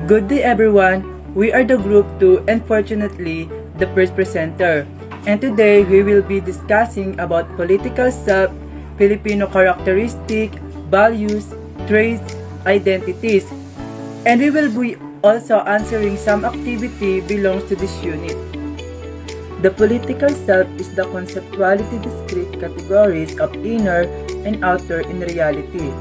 Good day everyone, we are the group 2 and fortunately the first presenter. And today we will be discussing about political self, Filipino characteristic, values, traits, identities. And we will be also answering some activity belongs to this unit. The political self is the conceptuality discrete categories of inner and outer in reality,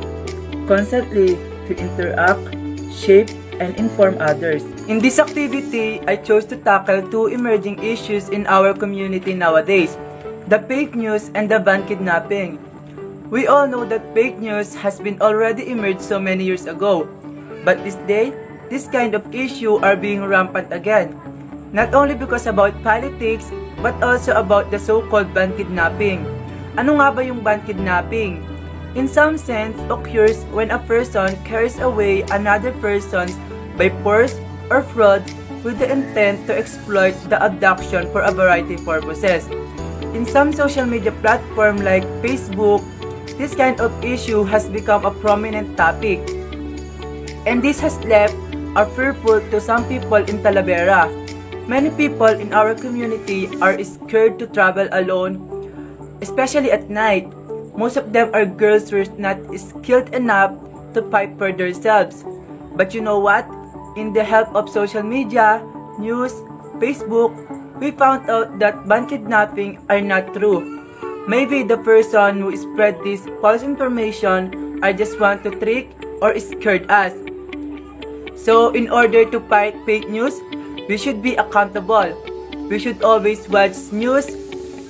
constantly to interact, shape, and inform others. In this activity, I chose to tackle two emerging issues in our community nowadays, the fake news and the van kidnapping. We all know that fake news has been already emerged so many years ago, but this day, this kind of issue are being rampant again. Not only because about politics, but also about the so-called van kidnapping. Ano nga ba yung van kidnapping? In some sense, occurs when a person carries away another person by force or fraud with the intent to exploit the abduction for a variety of purposes. In some social media platform like Facebook, this kind of issue has become a prominent topic. And this has left a fearful to some people in Talavera. Many people in our community are scared to travel alone, especially at night. Most of them are girls who are not skilled enough to fight for themselves. But you know what? In the help of social media, news, Facebook, we found out that van kidnapping are not true. Maybe the person who spread this false information are just want to trick or scared us. So in order to fight fake news, we should be accountable. We should always watch news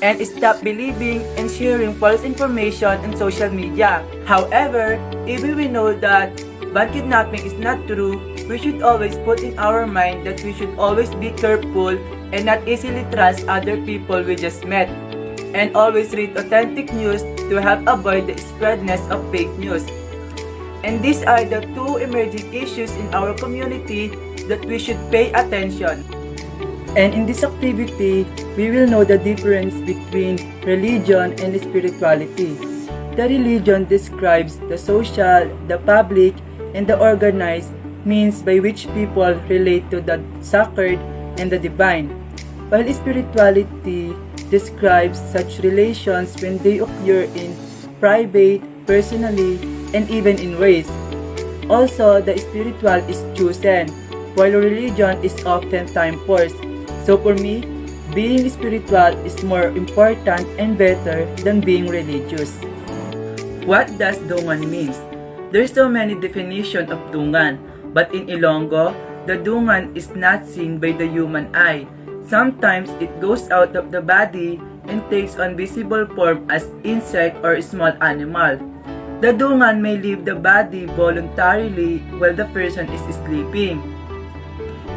and stop believing and sharing false information on social media. However, even we know that van kidnapping is not true, we should always put in our mind that we should always be careful and not easily trust other people we just met. And always read authentic news to help avoid the spreadness of fake news. And these are the two emerging issues in our community that we should pay attention. And in this activity, we will know the difference between religion and spirituality. The religion describes the social, the public, and the organized means by which people relate to the sacred and the divine, while spirituality describes such relations when they occur in private, personally, and even in ways. Also, the spiritual is chosen, while religion is often time-forced. So for me, being spiritual is more important and better than being religious. What does dungan means? There's so many definitions of dungan, but in Ilonggo, the dungan is not seen by the human eye. Sometimes it goes out of the body and takes on visible form as insect or small animal. The dungan may leave the body voluntarily while the person is sleeping.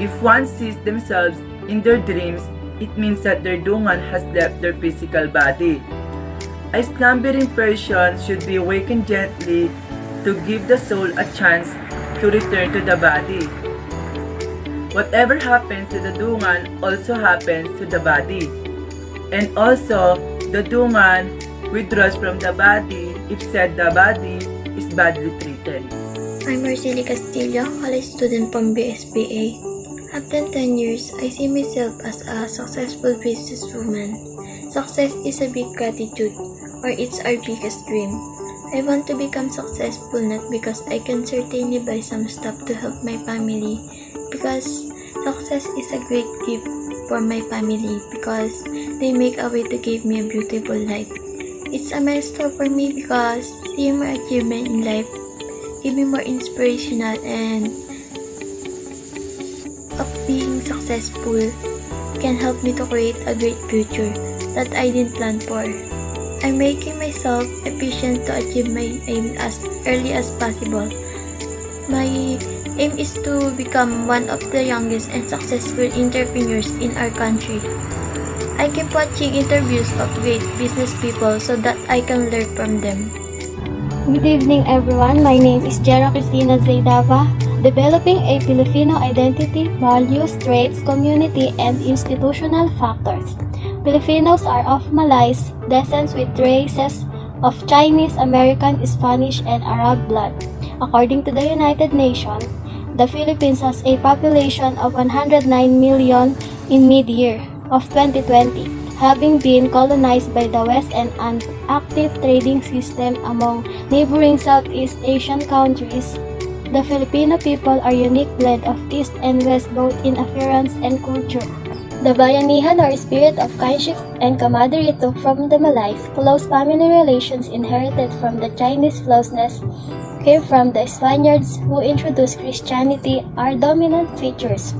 If one sees themselves in their dreams, it means that their dungan has left their physical body. A slumbering person should be awakened gently to give the soul a chance to return to the body. Whatever happens to the dungan also happens to the body. And also, the dungan withdraws from the body if said the body is badly treated. I'm Marceli Castillo, college student from BSBA. After 10 years, I see myself as a successful businesswoman. Success is a big gratitude, or it's our biggest dream. I want to become successful not because I can certainly buy some stuff to help my family, because success is a great gift for my family because they make a way to give me a beautiful life. It's a milestone for me because seeing my achievement in life give me more inspirational and of being successful can help me to create a great future that I didn't plan for. I'm making myself efficient to achieve my aim as early as possible. My aim is to become one of the youngest and successful entrepreneurs in our country. I keep watching interviews of great business people so that I can learn from them. Good evening everyone, my name is Jera Cristina Zaidava, developing a Filipino identity, values, traits, community, and institutional factors. Filipinos are of Malays, descent with traces of Chinese, American, Spanish, and Arab blood. According to the United Nations, the Philippines has a population of 109 million in mid-year of 2020, having been colonized by the West and an active trading system among neighboring Southeast Asian countries. The Filipino people are a unique blend of East and West both in appearance and culture. The bayanihan or spirit of kinship and camaraderie took from the Malays, close family relations inherited from the Chinese closeness came from the Spaniards who introduced Christianity are dominant features.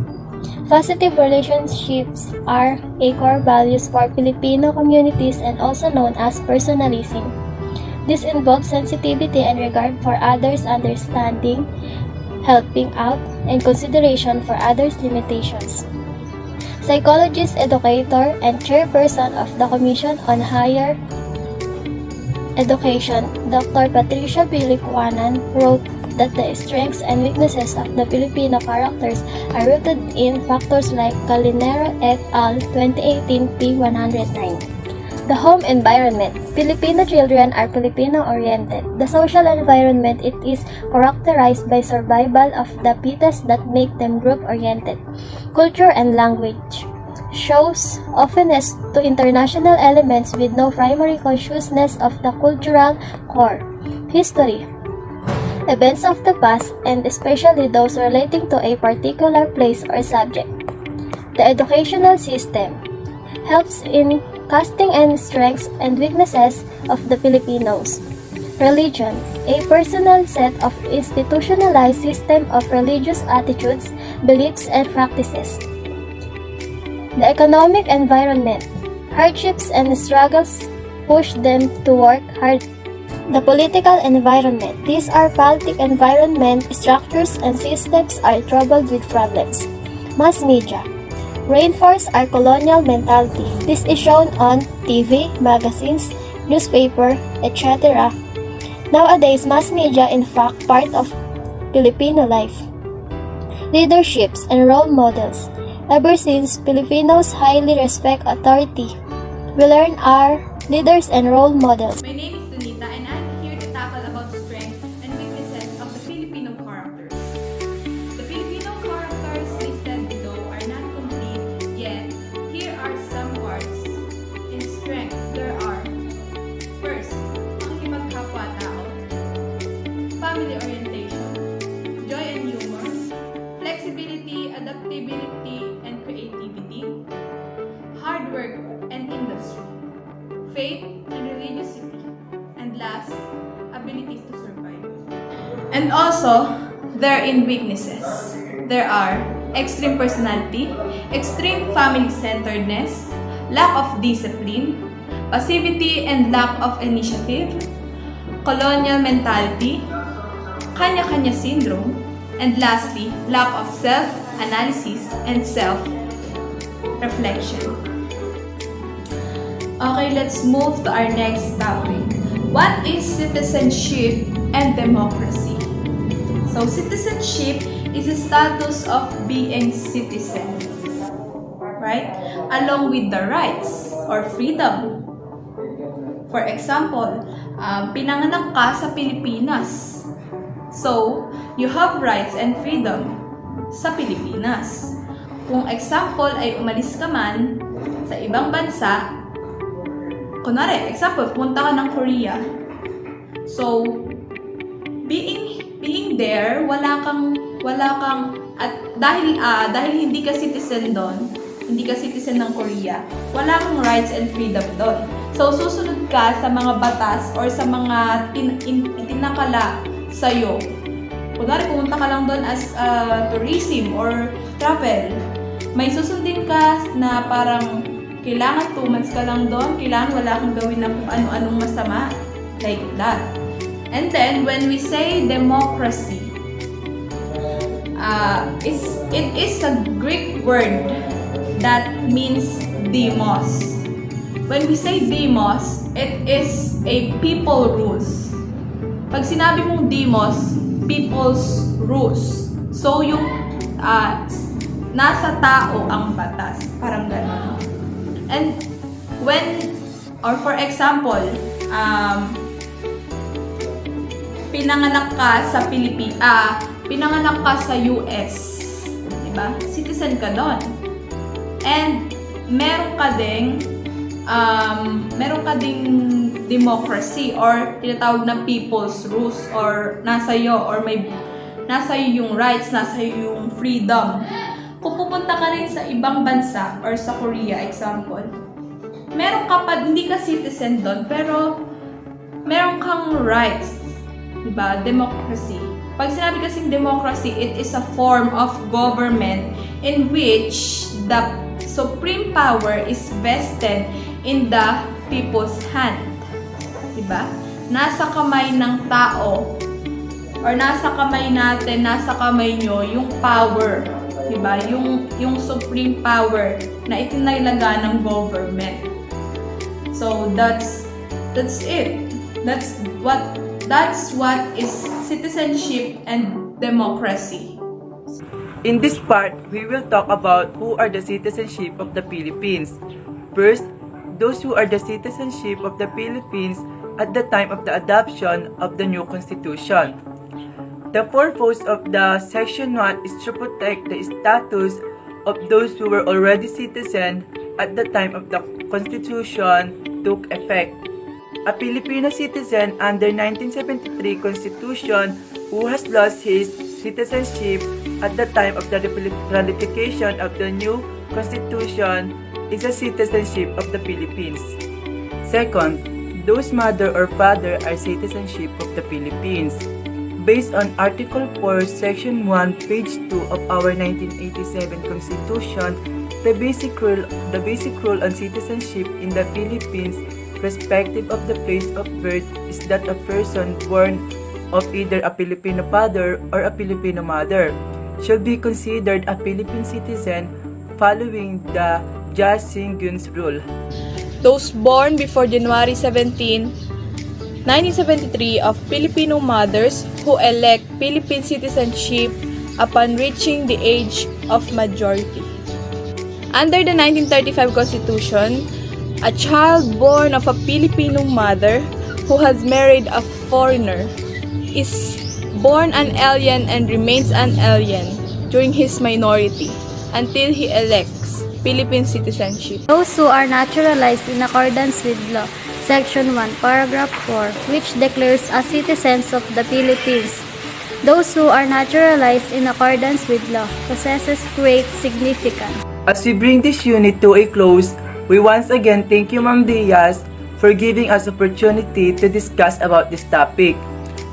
Positive relationships are a core values for Filipino communities and also known as personalism. This involves sensitivity and regard for others' understanding, helping out, and consideration for others' limitations. Psychologist, educator, and chairperson of the Commission on Higher Education, Dr. Patricia Bilicuanan, wrote that the strengths and weaknesses of the Filipino characters are rooted in factors like Calinero et al. 2018 p. 109. The home environment. Filipino children are Filipino-oriented. The social environment it is characterized by survival of the fittest that make them group-oriented. Culture and language shows openness to international elements with no primary consciousness of the cultural core. History. Events of the past, and especially those relating to a particular place or subject. The educational system helps in casting and strengths and weaknesses of the Filipinos. Religion, a personal set of institutionalized system of religious attitudes, beliefs, and practices. The economic environment, hardships and struggles push them to work hard. The political environment, these are politic environment, structures and systems are troubled with problems. Mass media, reinforce our colonial mentality. This is shown on TV, magazines, newspaper, etc. Nowadays, mass media in fact part of Filipino life. Leaderships and role models. Ever since, Filipinos highly respect authority. We learn our leaders and role models. My name is Donita and I'm here to tackle about strengths and weaknesses of the Filipino characters. The Filipino characters listed below are not complete, yet here are some parts. In strength, there are: first, pakikipagkapwa-tao, family orientation, joy and humor, flexibility, adaptability, and creativity, hard work and industry, faith and religiosity, and last, abilities to survive. And also, therein weaknesses. There are extreme personality, extreme family-centeredness, lack of discipline, passivity and lack of initiative, colonial mentality, kanya-kanya syndrome, and lastly, lack of self-analysis and self-reflection. Okay, let's move to our next topic. What is citizenship and democracy? So, citizenship is a status of being citizen, right? Along with the rights or freedom. For example, pinanganak ka sa Pilipinas. So, you have rights and freedom sa Pilipinas. Kung example ay umalis ka man sa ibang bansa, kunwari, example, punta ka ng Korea. So, being there, wala kang at dahil hindi ka citizen doon, hindi ka citizen ng Korea, wala kang rights and freedom doon. So, susunod ka sa mga batas or sa mga itinakala sa'yo. Kunwari, pumunta ka lang doon as tourism or travel. May susundin ka na parang kailangan 2 months ka lang doon, kailangan wala kang gawin na kung ano-anong masama. Like that. And then, when we say democracy, it is a Greek word that means demos. When we say demos, it is a people rules. Pag sinabi mong demos, people's rules. So, yung nasa tao ang batas. Parang gano'n. And when, or for example, pinanganak ka sa pinanganak ka sa US, diba? Citizen ka doon. And meron ka ding democracy or tinatawag na people's rules, or nasa iyo yung rights, nasa iyo yung freedom. Kung pupunta ka rin sa ibang bansa or sa Korea, example, meron ka pa, hindi ka citizen doon, pero meron kang rights, diba? Democracy. Pag sinabi kasing democracy, it is a form of government in which the supreme power is vested in the people's hand. Diba? Nasa kamay ng tao, or nasa kamay natin, nasa kamay nyo, yung power. Diba? Yung supreme power na itinalaga ng government. So, that's it. That's what is citizenship and democracy. In this part, we will talk about who are the citizenship of the Philippines. First, those who are the citizenship of the Philippines at the time of the adoption of the new constitution. The purpose of the Section 1 is to protect the status of those who were already citizens at the time of the constitution took effect. A Filipino citizen under 1973 Constitution who has lost his citizenship at the time of the ratification of the new Constitution is a citizenship of the Philippines. Second, those mother or father are citizenship of the Philippines. Based on Article 4, Section 1, Page 2 of our 1987 Constitution, the basic rule on citizenship in the Philippines, respective of the place of birth, is that a person born of either a Filipino father or a Filipino mother shall be considered a Philippine citizen following the Jus-Sanguinis rule. Those born before January 17, 1973 of Filipino mothers who elect Philippine citizenship upon reaching the age of majority. Under the 1935 Constitution, a child born of a Filipino mother who has married a foreigner is born an alien and remains an alien during his minority until he elects Philippine citizenship. Those who are naturalized in accordance with law, Section 1, Paragraph 4, which declares as citizens of the Philippines. Those who are naturalized in accordance with law possesses great significance. As we bring this unit to a close, we once again thank you, Ma'am Diaz, for giving us opportunity to discuss about this topic.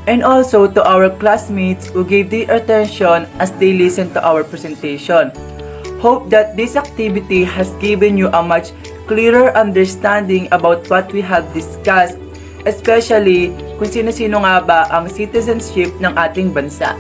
And also to our classmates who gave their attention as they listened to our presentation. Hope that this activity has given you a much clearer understanding about what we have discussed, especially kung sino-sino nga ba ang citizenship ng ating bansa.